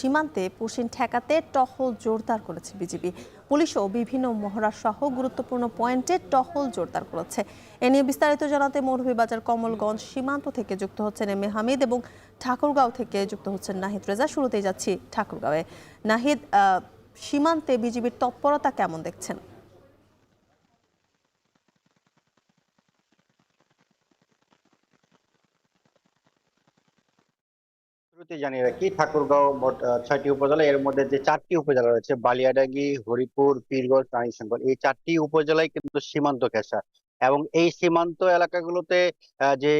সীমান্তে পুশিন ঠেকাতে টহল জোরদার করেছে বিজিবি। পুলিশও বিভিন্ন মহড়া সহ গুরুত্বপূর্ণ পয়েন্টে টহল জোরদার করেছে। এ নিয়ে বিস্তারিত জানাতে মৌলভীবাজার কমলগঞ্জ সীমান্ত থেকে যুক্ত হচ্ছেন এম এ হামিদ এবং ঠাকুরগাঁও থেকে যুক্ত হচ্ছেন নাহিদ রেজা। শুরুতেই যাচ্ছি ঠাকুরগাঁওয়ে। নাহিদ, সীমান্তে বিজিবির তৎপরতা কেমন দেখছেন? শুরুতেই জানিয়ে রাখি, ঠাকুরগাঁও মোট ৬টি উপজেলা। এর মধ্যে যে ৪টি উপজেলা রয়েছে, বালিয়াডাঙ্গি, হরিপুর, পীরগঞ্জ, রানীশঙ্কর, এই ৪টি উপজেলায় কিন্তু সীমান্ত ঘেঁষা। এবং এই সীমান্ত এলাকাগুলোতে যে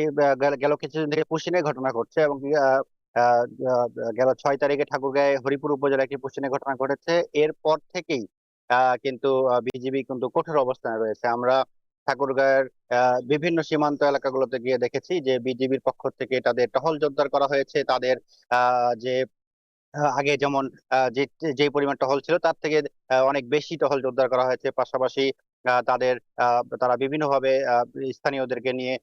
গেল কিছুদিন থেকে পুশিনের ঘটনা ঘটছে, এবং আহ, আহ, আহ, গেল ৬ তারিখে ঠাকুরগাঁও হরিপুর উপজেলায় একটি পুশিনের ঘটনা ঘটেছে। এরপর থেকেই কিন্তু বিজিবি কিন্তু কঠোর অবস্থানে রয়েছে। আমরা ঠাকুরগাঁয়ের বিভিন্ন সীমান্ত এলাকাগুলোতে গিয়ে দেখেছি যে বিজিবির পক্ষ থেকে তাদের টহল জোরদার করা হয়েছে। তাদের যে আগে যেমন যে যে পরিমাণ টহল ছিল তার থেকে অনেক বেশি টহল জোরদার করা হয়েছে। পাশাপাশি তাদের তারা বিভিন্নভাবে স্থানীয়দেরকে নিয়ে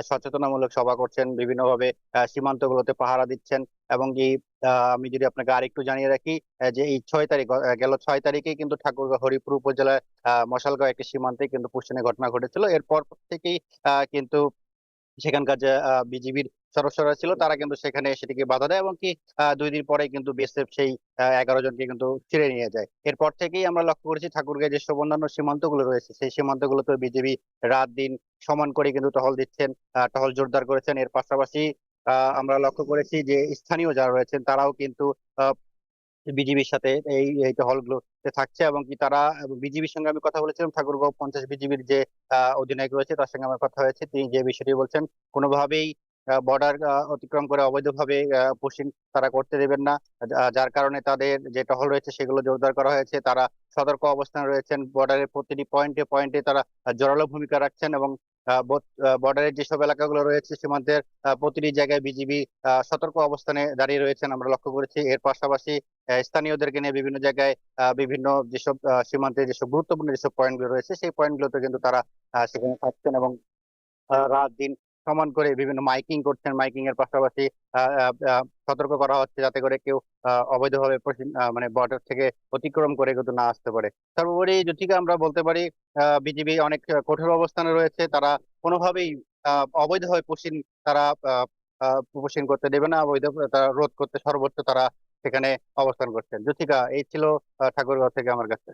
সচেতনামূলক সভা করছেন, বিভিন্নভাবে সীমান্তগুলোতে পাহারা দিচ্ছেন। এবং কি আমি যদি আপনাকে আরেকটু জানিয়ে রাখি, যে এই 6 তারিখ, গেল 6 তারিখে কিন্তু ঠাকুরগাঁও হরিপুর উপজেলায় মশালগাঁও একটি সীমান্তে কিন্তু পুষ্টিনের ঘটনা ঘটেছিল। এরপর থেকেই কিন্তু সেখানকার যে বিজিবির সদস্যরা ছিল তারা কিন্তু সেখানে সেটিকে বাধা দেয়, এবং কি 2 দিন পরে কিন্তু বিএসএফ সেই 11 জনকে কিন্তু ছিঁড়ে নিয়ে যায়। এরপর থেকেই আমরা লক্ষ্য করেছি ঠাকুরগাঁও যেসব অন্যান্য সীমান্তগুলো রয়েছে সেই সীমান্তগুলোতে বিজিবি রাত দিন সমান করে কিন্তু টহল দিচ্ছেন, টহল জোরদার করেছেন। এর পাশাপাশি আমরা লক্ষ্য করেছি যে স্থানীয় যারা রয়েছেন তারাও কিন্তু বিজিবির সাথে এই এই টহলগুলোতে থাকছে। এবং কি তারা বিজিবির সঙ্গে আমি কথা বলেছিলাম, ঠাকুরগাঁও 50 বিজিবির যে অধিনায়ক রয়েছে তার সঙ্গে আমার কথা হয়েছে। তিনি যে বিষয়টি বলছেন, কোনোভাবেই বর্ডার অতিক্রম করে অবৈধভাবে পুশিং তারা করতে দেবেন না। যার কারণে তাদের যে টহল রয়েছে সেগুলো জোরদার করা হয়েছে। তারা সতর্ক অবস্থানে রয়েছেন, বর্ডারের প্রতিটি পয়েন্টে পয়েন্টে তারা জোরালো ভূমিকা রাখছেন। এবং বর্ডারের যেসব এলাকাগুলো রয়েছে সীমান্তের প্রতিটি জায়গায় বিজিবি সতর্ক অবস্থানে দাঁড়িয়ে রয়েছেন আমরা লক্ষ্য করেছি। এর পাশাপাশি স্থানীয়দেরকে নিয়ে বিভিন্ন জায়গায় বিভিন্ন যেসব সীমান্তে যেসব গুরুত্বপূর্ণ যেসব পয়েন্ট গুলো রয়েছে সেই পয়েন্ট গুলোতে কিন্তু তারা সেখানে থাকছেন, এবং রাত দিন সমান করে বিভিন্ন মাইকিং করছেন। মাইকিং এর পাশাপাশি সতর্ক করা হচ্ছে যাতে করে কেউ অবৈধভাবে মানে বর্ডার থেকে অতিক্রম করে কিন্তু না আসতে পারে। সর্বোপরি জ্যোতিকা, আমরা বলতে পারি বিজিবি অনেক কঠোর অবস্থানে রয়েছে। তারা কোনোভাবেই অবৈধভাবে তারা আহ, পুশিং করতে দেবে না। অবৈধ তারা রোধ করতে সর্বোচ্চ তারা সেখানে অবস্থান করছেন। জ্যোতিকা, এই ছিল ঠাকুরগাঁও থেকে আমার কাছে।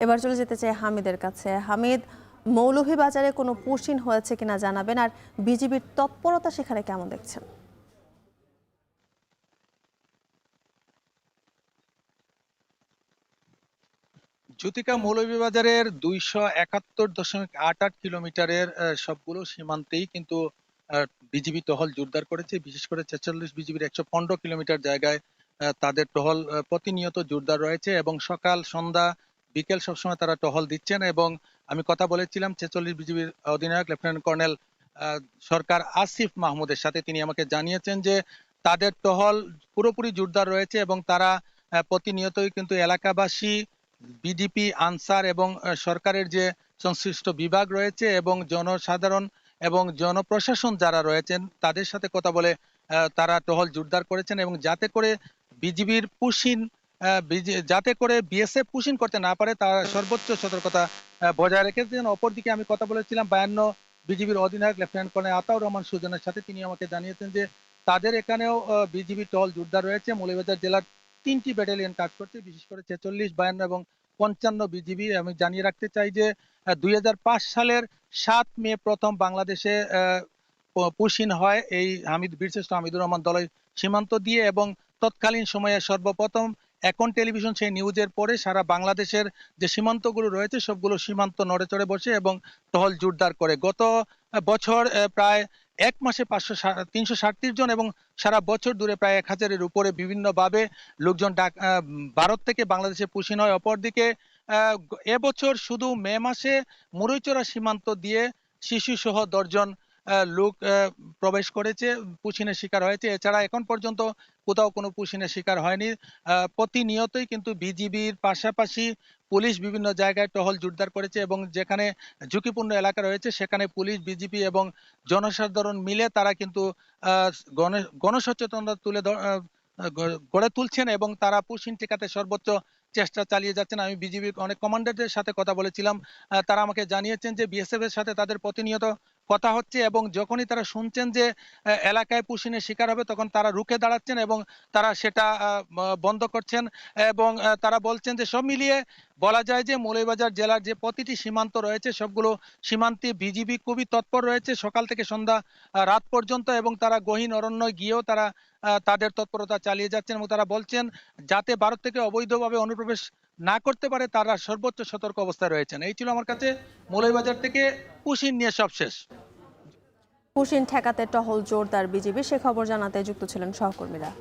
এবার চলে যেতে চাই হামিদের কাছে। হামিদ, মৌলভীবাজারে কোনো পুশিন হয়েছে কিনা জানাবেন, আর বিজিবির তৎপরতা সেখানে কেমন দেখছেন? জ্যোতিকা, মৌলভীবাজারের 271.88 কিলোমিটারের সবগুলো সীমান্তেই কিন্তু বিজিবি টহল জোরদার করেছে। বিশেষ করে 46 বিজিবির 115 কিলোমিটার জায়গায় তাদের টহল প্রতিনিয়ত জোরদার রয়েছে, এবং সকাল সন্ধ্যা বিকেল সবসময় তারা টহল দিচ্ছেন। এবং আমি কথা বলেছিলাম 46 বিজিবির অধিনায়ক লেফটেন্যান্ট কর্নেল আহ, সরকার আসিফ মাহমুদের সাথে। তিনি আমাকে জানিয়েছেন যে তাদের টহল পুরোপুরি জোরদার রয়েছে, এবং তারা প্রতিনিয়তই কিন্তু এলাকাবাসী, বিডিপি, আনসার এবং সরকারের যে সংশ্লিষ্ট বিভাগ রয়েছে এবং জনসাধারণ এবং জনপ্রশাসন যারা রয়েছেন তাদের সাথে কথা বলে তারা টহল জোরদার করেছেন, এবং যাতে করে বিজিবির পুশিন যাতে করে বিএসএফ পুশিন করতে না পারে তার সর্বোচ্চ সতর্কতা বজায় রেখেছেন। অপরদিকে আমি কথা বলেছিলাম 52 বিজিবির অধিনায়ক লেফটেন্যান্ট কর্নেল আতাউর রহমান সুজনের সাথে। তিনি আমাকে জানিয়েছেন যে তাদের এখানেও বিজিবি টহল জোরদার রয়েছে। মৌলভীবাজার জেলার 3টি ব্যাটালিয়ন কাজ করছে, বিশেষ করে 46, 52 এবং 55 বিজিবি। আমি জানিয়ে রাখতে চাই যে 2005 সালের 7 মে প্রথম বাংলাদেশে পুশিন হয় এই বীরশ্রেষ্ঠ হামিদুর রহমান দলের সীমান্ত দিয়ে, এবং তৎকালীন সময়ে সর্বপ্রথম এখন টেলিভিশন সেই নিউজের পরে সারা বাংলাদেশের যে সীমান্তগুলো রয়েছে সবগুলো সীমান্ত নড়ে চড়ে বসে এবং টহল জোরদার করে। গত বছর প্রায় 1 মাসে 337 জন, এবং সারা বছর দূরে প্রায় 1000-এর উপরে বিভিন্নভাবে লোকজন ভারত থেকে বাংলাদেশে পুশিন হয়। অপরদিকে এবছর শুধু মে মাসে মুরৈচরা সীমান্ত দিয়ে শিশু সহ 10 জন লোক প্রবেশ করেছে, পুশিনের শিকার হয়েছে। এছাড়া এখন পর্যন্ত কোথাও কোনো পুশিনের শিকার হয়নি। প্রতিনিয়তই কিন্তু বিজিবির পাশাপাশি পুলিশ বিভিন্ন জায়গায় টহল জোরদার করেছে এবং যেখানে ঝুঁকিপূর্ণ এলাকা রয়েছে সেখানে পুলিশ, বিজিবি এবং জনসাধারণ মিলে তারা কিন্তু গণসচেতনতা গড়ে তুলছেন এবং তারা পুশিং ঠেকাতে সর্বোচ্চ চেষ্টা চালিয়ে যাচ্ছেন। আমি বিজিবির অনেক কমান্ডারদের সাথে কথা বলেছিলাম, তারা আমাকে জানিয়েছেন যে বিএসএফ এর সাথে তাদের প্রতিনিয়ত কথা হচ্ছে এবং যখনই তারা শুনছেন যে এলাকায় পুশিনের শিকার হবে তখন তারা রুখে দাঁড়াচ্ছেন এবং তারা সেটা বন্ধ করছেন এবং তারা বলছেন যে সব মিলিয়ে বলা যায় যে মৌলভীবাজার জেলার যে প্রতিটি সীমান্ত রয়েছে সবগুলো সীমান্তে বিজিবি খুবই তৎপর রয়েছে সকাল থেকে সন্ধ্যা রাত পর্যন্ত এবং তারা গহীন অরণ্যে গিয়েও তারা তাদের তৎপরতা চালিয়ে যাচ্ছেন এবং তারা বলছেন যাতে ভারত থেকে অবৈধভাবে অনুপ্রবেশ না করতে পারে তারা সর্বোচ্চ সতর্ক অবস্থায় রয়েছেন। এই ছিল আমার কাছে মৌলভীবাজার থেকে পুশিন নিয়ে সবশেষ। পুশিন ঠেকাতে টহল জোরদার বিজিবি, সে খবর জানাতে যুক্ত ছিলেন সহকর্মীরা।